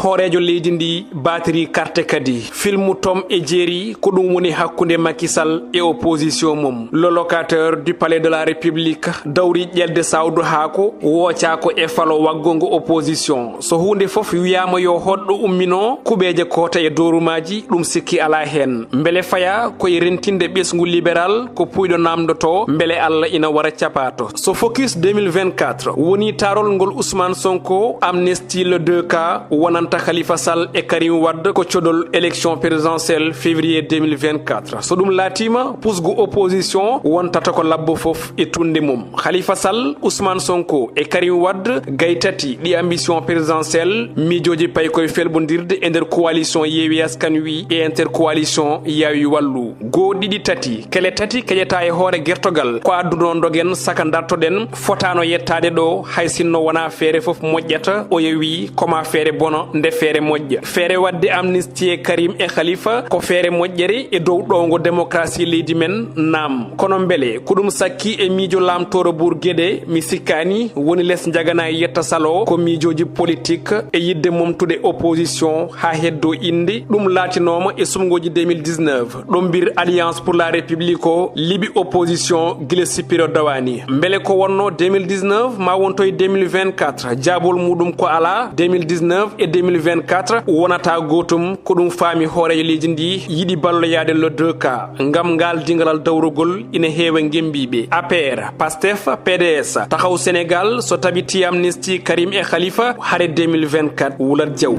horejo leydi ndi batiri carte kadi filmu Tom et Jerry ko dum woni hakkunde Macky Sall et opposition mum. Le locataire du palais de la République dawri jelde sawdu haako wocaako e falo waggongo opposition so hunde fof wiyama yo hoddo ummino kubeje kota e dorumaji dum sikki ala hen mbele faya ko rentinde besngu libéral ko puydo namdoto mbele alla ina wara capato. So focus 2024 woni tarol ngol Ousmane Sonko amnesty le 2K wonanta Khalifa Sall e Karim Wade ko ciodol élection présidentielle février 2024 so dum latima pusgu opposition wontata ko labbo fof e tunde mum. Khalifa Sall, Ousmane Sonko e Karim Wade gaytati di ambition présidentielle mijoji pay koy felbondirde e nder coalition Yewwi Askan Wi e intercoalition Yewwi Wallu. Go didi tati kele tati kejeta e hoore gertogal ko adduno dogen saka dartoden fotano yettade do hay sinno wona fere fof mojjata o yewi koma fere bono nde fere mojja fere wadde amnistie Karim e Khalifa ko fere mojjere e dow dongo démocratie leydi men nam kono mbele kudum sakki e mijo lamtoro Bourguédé mi sikkani woni les jagana yetta salo ko mijoji politique e yidde momtude opposition ha heddo indi dum latinoma e sumgoji 2019 dum bir Alliance pour la République libi opposition gile sipiro dawani mbele ko wonno 2019 ma wontoy 2024 jabol mudum ko ala 2019 et 2024 wonata gotum ko dum fami hoore leydi ndi yidi ballo yaade le 2K ngam ngal dingalal dawrugol ina heewe ngembibe APR PASTEF PDS taxaw Sénégal so tabiti amnesty Karim et Khalifa hare 2024 wulat jaw